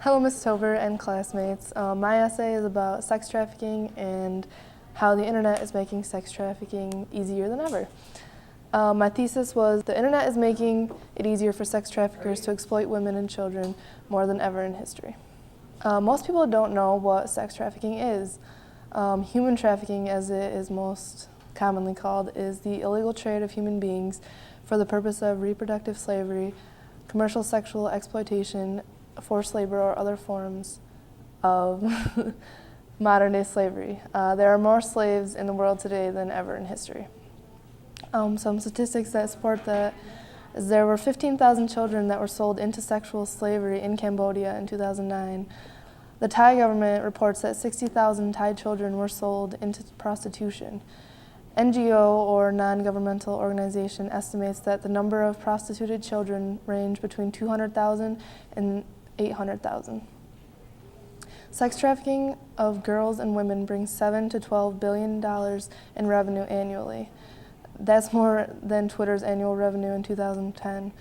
Hello, Ms. Tover and classmates. My essay is about sex trafficking and how the internet is making sex trafficking easier than ever. My thesis was the internet is making it easier for sex traffickers to exploit women and children more than ever in history. Most people don't know what sex trafficking is. Human trafficking, as it is most commonly called, is the illegal trade of human beings for the purpose of reproductive slavery, commercial sexual exploitation, forced labor, or other forms of modern-day slavery. There are more slaves in the world today than ever in history. Some statistics that support that is there were 15,000 children that were sold into sexual slavery in Cambodia in 2009. The Thai government reports that 60,000 Thai children were sold into prostitution. NGO, or non-governmental organization, estimates that the number of prostituted children range between 200,000 and 800,000. Sex trafficking of girls and women brings $7 to $12 billion in revenue annually. That's more than Twitter's annual revenue in 2010.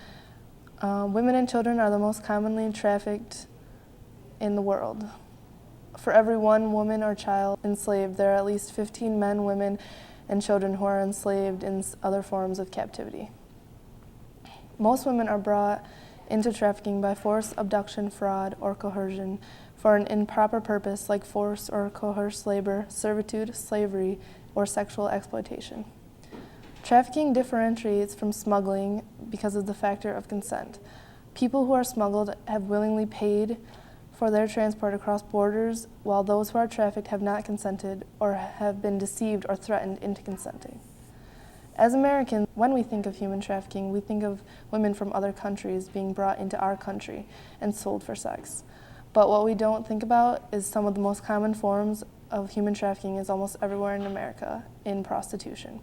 Women and children are the most commonly trafficked in the world. For every one woman or child enslaved, there are at least 15 men, women, and children who are enslaved in other forms of captivity. Most women are brought into trafficking by force, abduction, fraud, or coercion for an improper purpose like forced or coerced labor, servitude, slavery, or sexual exploitation. Trafficking differentiates from smuggling because of the factor of consent. People who are smuggled have willingly paid for their transport across borders, while those who are trafficked have not consented or have been deceived or threatened into consenting. As Americans, when we think of human trafficking, we think of women from other countries being brought into our country and sold for sex. But what we don't think about is some of the most common forms of human trafficking is almost everywhere in America, in prostitution.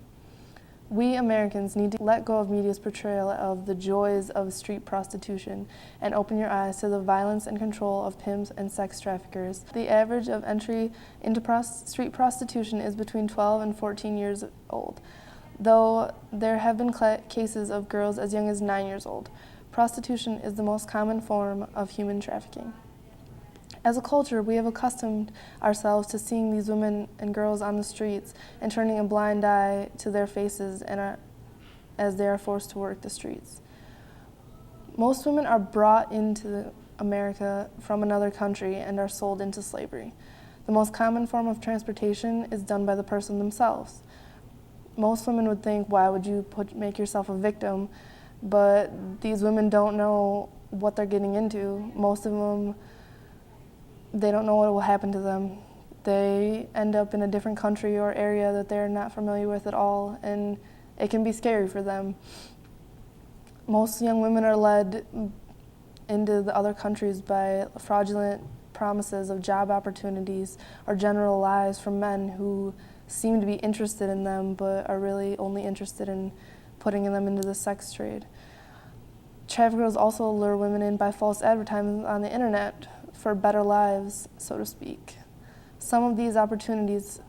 We Americans need to let go of media's portrayal of the joys of street prostitution and open your eyes to the violence and control of pimps and sex traffickers. The average of entry into street prostitution is between 12 and 14 years old, though there have been cases of girls as young as 9 years old. Prostitution is the most common form of human trafficking. As a culture, we have accustomed ourselves to seeing these women and girls on the streets and turning a blind eye to their faces as they are forced to work the streets. Most women are brought into America from another country and are sold into slavery. The most common form of transportation is done by the person themselves. Most women would think, why would you make yourself a victim? But these women don't know what they're getting into. Most of them, they don't know what will happen to them. They end up in a different country or area that they're not familiar with at all, and it can be scary for them. Most young women are led into the other countries by fraudulent promises of job opportunities or general lies from men who seem to be interested in them but are really only interested in putting them into the sex trade. Traffickers also lure women in by false advertisements on the internet for better lives, so to speak. Some of these opportunities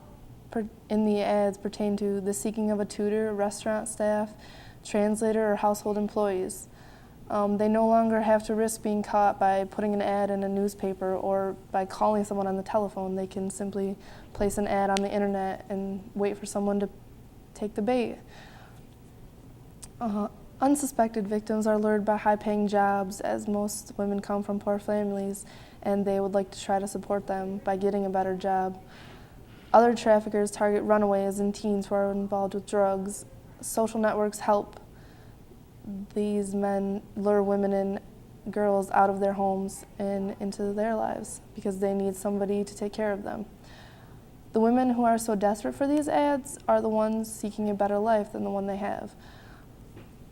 in the ads pertain to the seeking of a tutor, restaurant staff, translator, or household employees. They no longer have to risk being caught by putting an ad in a newspaper or by calling someone on the telephone. They can simply place an ad on the internet and wait for someone to take the bait. Unsuspected victims are lured by high-paying jobs, as most women come from poor families and they would like to try to support them by getting a better job. Other traffickers target runaways and teens who are involved with drugs. Social networks help these men lure women and girls out of their homes and into their lives because they need somebody to take care of them. The women who are so desperate for these ads are the ones seeking a better life than the one they have.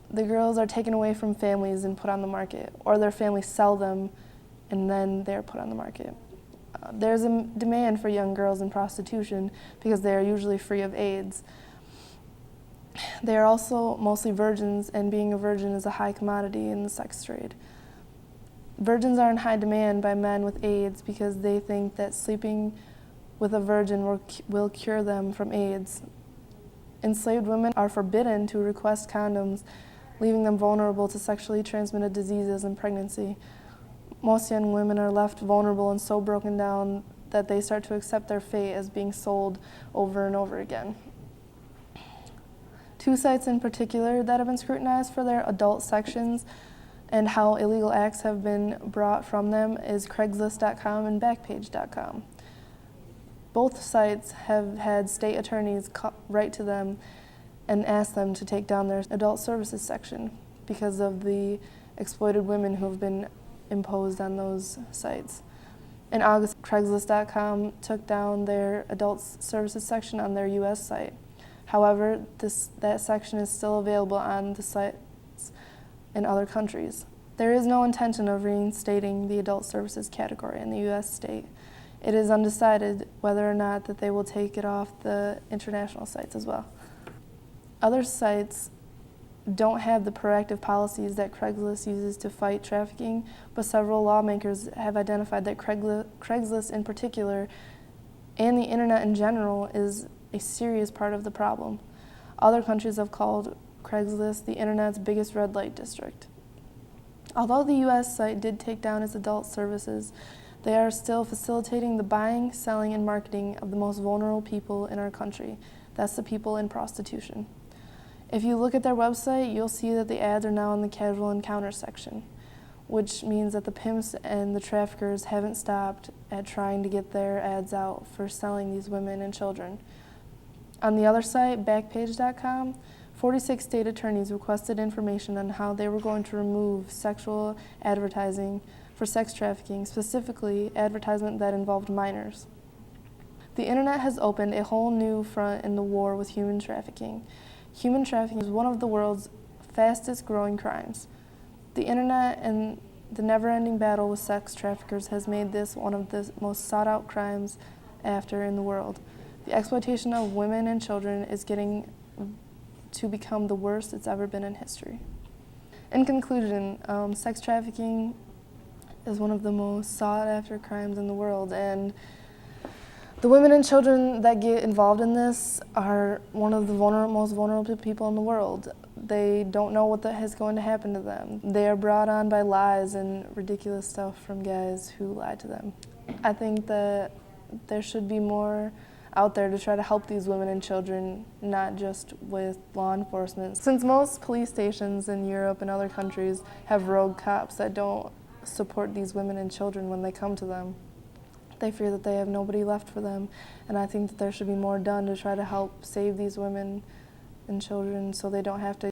The girls are taken away from families and put on the market, or their families sell them and then they're put on the market. There's a demand for young girls in prostitution because they are usually free of AIDS. They are also mostly virgins, and being a virgin is a high commodity in the sex trade. Virgins are in high demand by men with AIDS because they think that sleeping with a virgin will cure them from AIDS. Enslaved women are forbidden to request condoms, leaving them vulnerable to sexually transmitted diseases and pregnancy. most young women are left vulnerable and so broken down that they start to accept their fate as being sold over and over again. Two sites in particular that have been scrutinized for their adult sections and how illegal acts have been brought from them is Craigslist.com and Backpage.com. Both sites have had state attorneys write to them and ask them to take down their adult services section because of the exploited women who have been imposed on those sites. In August, Craigslist.com took down their adult services section on their U.S. site. However, that section is still available on the sites in other countries. There is no intention of reinstating the adult services category in the U.S. state. It is undecided whether or not that they will take it off the international sites as well. Other sites don't have the proactive policies that Craigslist uses to fight trafficking, but several lawmakers have identified that Craigslist in particular and the internet in general is a serious part of the problem. Other countries have called Craigslist the internet's biggest red light district. Although the U.S. site did take down its adult services, they are still facilitating the buying, selling, and marketing of the most vulnerable people in our country. That's the people in prostitution. If you look at their website, you'll see that the ads are now in the casual encounter section, which means that the pimps and the traffickers haven't stopped at trying to get their ads out for selling these women and children. On the other site, Backpage.com, 46 state attorneys requested information on how they were going to remove sexual advertising for sex trafficking, specifically advertisement that involved minors. The internet has opened a whole new front in the war with human trafficking. Human trafficking is one of the world's fastest growing crimes. The internet and the never-ending battle with sex traffickers has made this one of the most sought-out crimes after in the world. The exploitation of women and children is getting to become the worst it's ever been in history. In conclusion, sex trafficking is one of the most sought-after crimes in the world, and the women and children that get involved in this are one of the most vulnerable people in the world. They don't know what is going to happen to them. They are brought on by lies and ridiculous stuff from guys who lie to them. I think that there should be more out there to try to help these women and children, not just with law enforcement. Since most police stations in Europe and other countries have rogue cops that don't support these women and children when they come to them, they fear that they have nobody left for them, and I think that there should be more done to try to help save these women and children so they don't have to